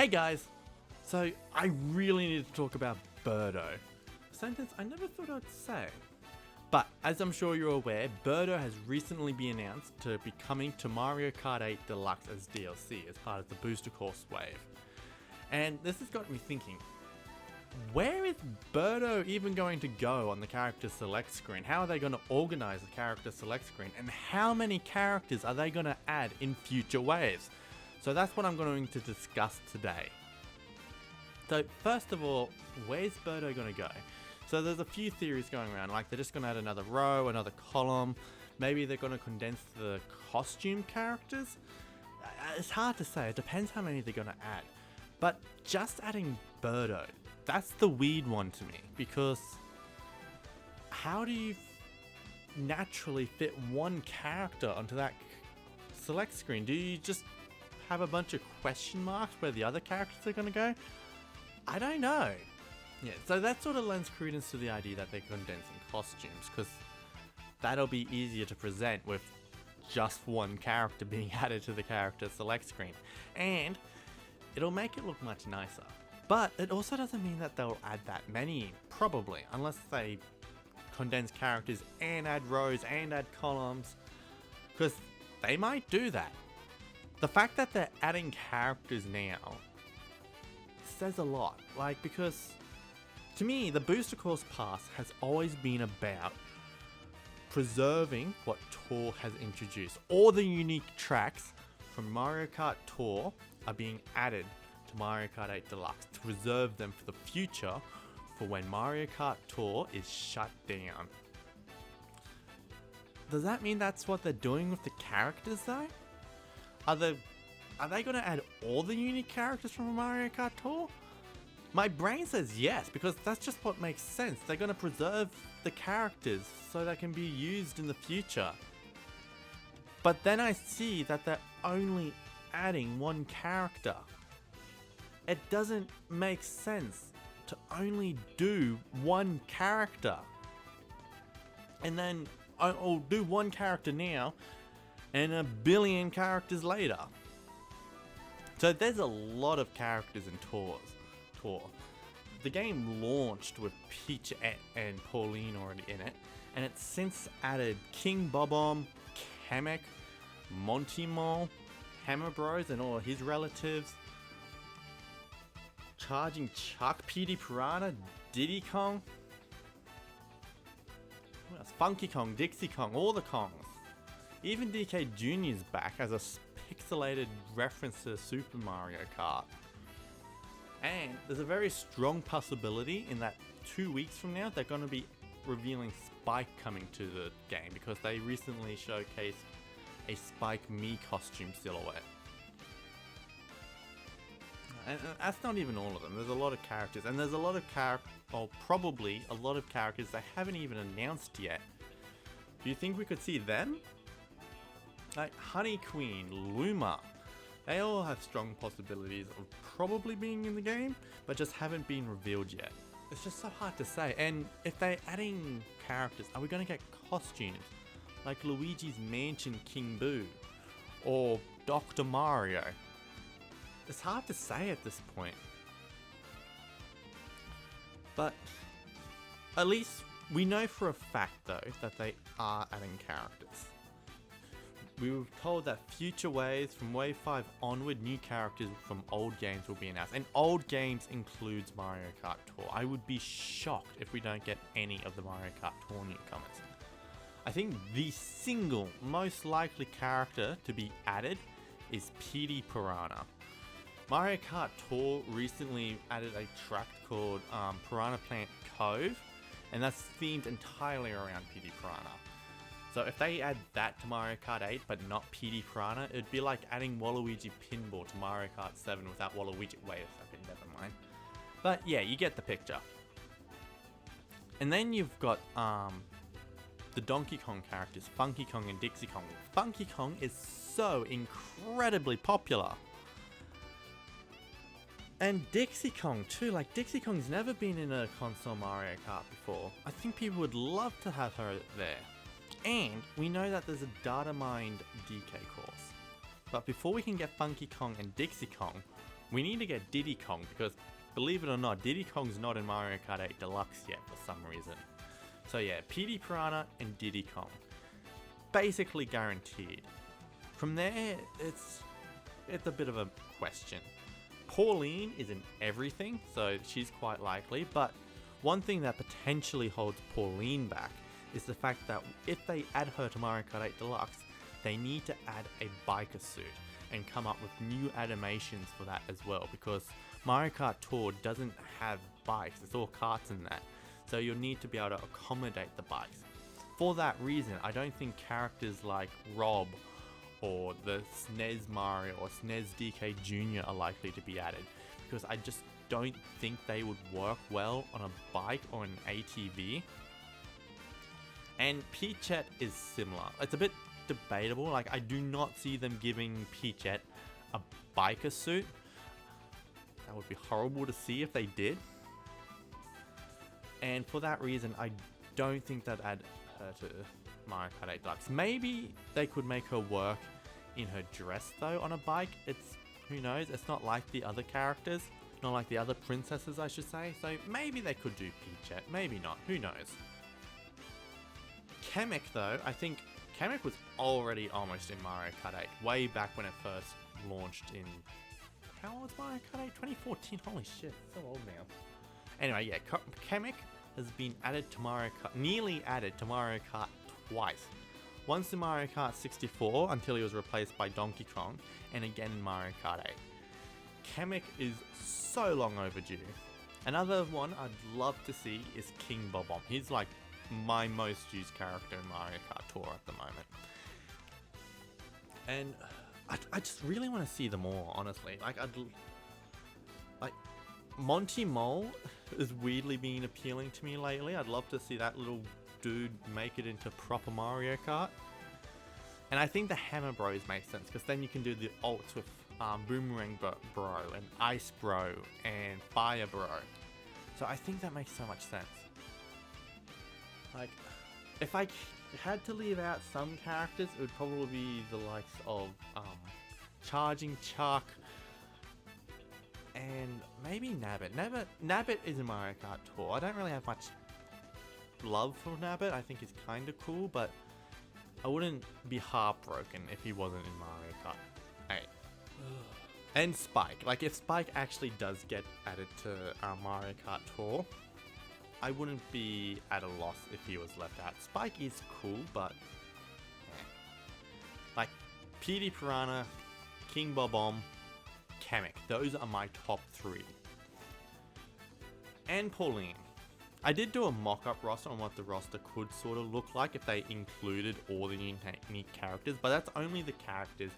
Hey guys! So, I really need to talk about Birdo. A sentence I never thought I'd say. But, as I'm sure you're aware, Birdo has recently been announced to be coming to Mario Kart 8 Deluxe as DLC, as part of the booster course wave. And this has got me thinking, where is Birdo even going to go on the character select screen? How are they going to organize the character select screen? And how many characters are they going to add in future waves? So that's what I'm going to discuss today. So first of all, where's Birdo going to go? So there's a few theories going around, like they're just going to add another row, another column. Maybe they're going to condense the costume characters. It's hard to say, it depends how many they're going to add. But just adding Birdo, that's the weird one to me, because how do you naturally fit one character onto that select screen? Do you just have a bunch of question marks where the other characters are going to go? I don't know. Yeah, so that sort of lends credence to the idea that they're condensing costumes, because that'll be easier to present with just one character being added to the character select screen. And it'll make it look much nicer. But it also doesn't mean that they'll add that many, probably, unless they condense characters and add rows and add columns, because they might do that. The fact that they're adding characters now says a lot, because to me, the Booster Course Pass has always been about preserving what Tour has introduced. All the unique tracks from Mario Kart Tour are being added to Mario Kart 8 Deluxe to preserve them for the future, for when Mario Kart Tour is shut down. Does that mean that's what they're doing with the characters though? Are they going to add all the unique characters from Mario Kart Tour? My brain says yes, because that's just what makes sense. They're going to preserve the characters so they can be used in the future. But then I see that they're only adding one character. It doesn't make sense to only do one character. And then I'll do one character now and a billion characters later. So there's a lot of characters in Tour. The game launched with Peachette and Pauline already in it, and it's since added King Bob-omb, Kamek, Monty Mole, Hammer Bros and all his relatives, Charging Chuck, PD Piranha, Diddy Kong, what else? Funky Kong, Dixie Kong, all the Kongs. Even DK Jr.'s back as a pixelated reference to Super Mario Kart. And there's a very strong possibility in that 2 weeks from now they're going to be revealing Spike coming to the game, because they recently showcased a Spike Mii costume silhouette. And that's not even all of them. There's a lot of characters, and there's a lot of probably a lot of characters they haven't even announced yet. Do you think we could see them? Like Honey Queen, Luma. They all have strong possibilities of probably being in the game, but just haven't been revealed yet. It's just so hard to say. And if they're adding characters, are we going to get costumes like Luigi's Mansion King Boo or Dr. Mario? It's hard to say at this point. But at least we know for a fact though that they are adding characters. We were told that future waves from Wave 5 onward, new characters from old games will be announced. And old games includes Mario Kart Tour. I would be shocked if we don't get any of the Mario Kart Tour newcomers. I think the single most likely character to be added is PD Piranha. Mario Kart Tour recently added a track called Piranha Plant Cove, and that's themed entirely around PD Piranha. So if they add that to Mario Kart 8 but not PD Piranha, it'd be like adding Waluigi Pinball to Mario Kart 7 without Waluigi. Wait a second, never mind. But yeah, you get the picture. And then you've got the Donkey Kong characters, Funky Kong and Dixie Kong. Funky Kong is so incredibly popular. And Dixie Kong too, like Dixie Kong's never been in a console Mario Kart before. I think people would love to have her there. And we know that there's a data mined DK course. But before we can get Funky Kong and Dixie Kong, we need to get Diddy Kong, because believe it or not, Diddy Kong's not in Mario Kart 8 Deluxe yet for some reason. So yeah, PD Piranha and Diddy Kong. Basically guaranteed. From there, it's a bit of a question. Pauline is in everything, so she's quite likely, but one thing that potentially holds Pauline back is the fact that if they add her to Mario Kart 8 Deluxe, they need to add a biker suit and come up with new animations for that as well, because Mario Kart Tour doesn't have bikes, it's all karts in that, so you'll need to be able to accommodate the bikes. For that reason, I don't think characters like Rob or the SNES Mario or SNES DK Jr. are likely to be added, because I just don't think they would work well on a bike or an ATV. And Peachette is similar. It's a bit debatable. Like, I do not see them giving Peachette a biker suit. That would be horrible to see if they did. And for that reason, I don't think they'd add her to Mario Kart 8 Deluxe. Maybe they could make her work in her dress though on a bike. It's, who knows, it's not like the other characters, not like the other princesses I should say, so maybe they could do Peachette, maybe not, who knows. Kamek though, I think Kamek was already almost in Mario Kart 8, way back when it first launched in, how old was Mario Kart 8? 2014, holy shit, so old now. Anyway, yeah, Kamek has been added to Mario Kart, nearly added to Mario Kart twice. Once in Mario Kart 64 until he was replaced by Donkey Kong, and again in Mario Kart 8. Kamek is so long overdue. Another one I'd love to see is King Bob-omb. He's like my most used character in Mario Kart Tour at the moment. And I just really want to see them all, honestly. Like Monty Mole is weirdly been appealing to me lately. I'd love to see that little dude make it into proper Mario Kart. And I think the Hammer Bros make sense, because then you can do the ults with Boomerang Bro and Ice Bro and Fire Bro. So I think that makes so much sense. Like, if I had to leave out some characters, it would probably be the likes of Charging Chuck and maybe Nabbit. Nabbit is in Mario Kart Tour. I don't really have much love for Nabbit. I think he's kind of cool, but I wouldn't be heartbroken if he wasn't in Mario Kart 8. And Spike. Like, if Spike actually does get added to Mario Kart Tour, I wouldn't be at a loss if he was left out. Spike is cool, but like PD Piranha, King Bob-omb, Kamek. Those are my top 3. And Pauline. I did do a mock-up roster on what the roster could sort of look like if they included all the unique characters, but that's only the characters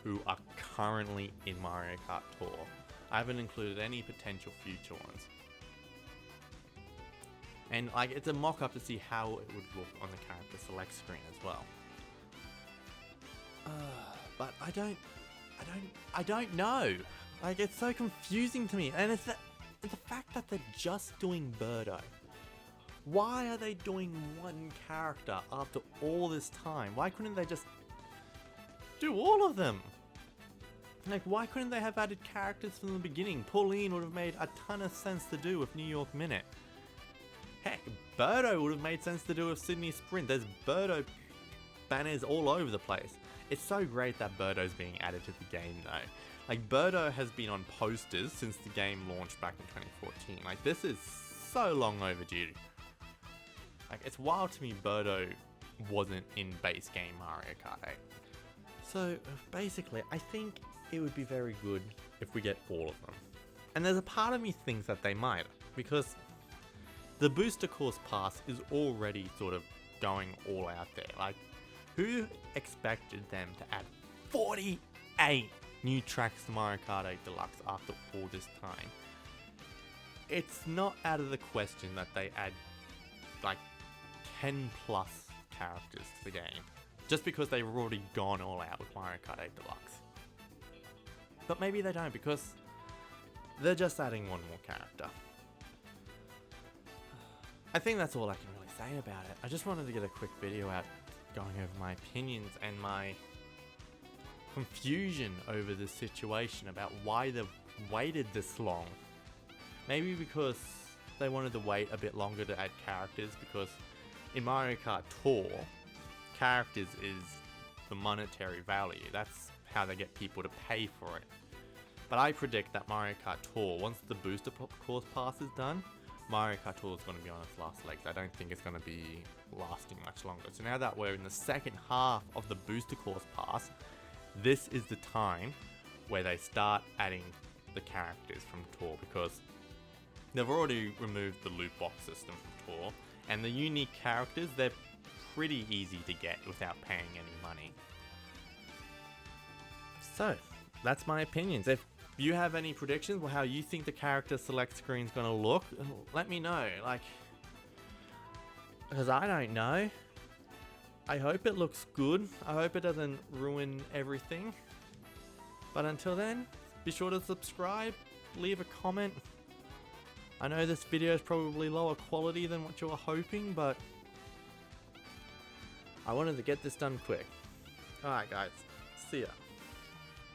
who are currently in Mario Kart Tour. I haven't included any potential future ones. And like, it's a mock-up to see how it would look on the character select screen as well. But I don't know. Like, it's so confusing to me, and it's the fact that they're just doing Birdo. Why are they doing one character after all this time? Why couldn't they just do all of them? Like, why couldn't they have added characters from the beginning? Pauline would have made a ton of sense to do with New York Minute. Heck, Birdo would have made sense to do with Sydney Sprint. There's Birdo banners all over the place. It's so great that Birdo's being added to the game though. Like, Birdo has been on posters since the game launched back in 2014. Like, this is so long overdue. Like, it's wild to me Birdo wasn't in base game Mario Kart 8. So, basically, I think it would be very good if we get all of them. And there's a part of me thinks that they might, because the Booster Course Pass is already sort of going all out there. Like, who expected them to add 48 new tracks to Mario Kart 8 Deluxe after all this time? It's not out of the question that they add like 10 plus characters to the game, just because they've already gone all out with Mario Kart 8 Deluxe. But maybe they don't, because they're just adding one more character. I think that's all I can really say about it. I just wanted to get a quick video out going over my opinions and my confusion over the situation about why they've waited this long. Maybe because they wanted to wait a bit longer to add characters, because in Mario Kart Tour, characters is the monetary value. That's how they get people to pay for it. But I predict that Mario Kart Tour, once the booster course pass is done, Mario Kart Tour is going to be on its last legs. I don't think it's going to be lasting much longer. So now that we're in the second half of the booster course pass, this is the time where they start adding the characters from Tour, because they've already removed the loot box system from Tour, and the unique characters, they're pretty easy to get without paying any money. So, that's my opinions. If you have any predictions or how you think the character select screen is going to look, let me know. Because I don't know. I hope it looks good. I hope it doesn't ruin everything. But until then, be sure to subscribe, leave a comment. I know this video is probably lower quality than what you were hoping, but I wanted to get this done quick. Alright guys, see ya.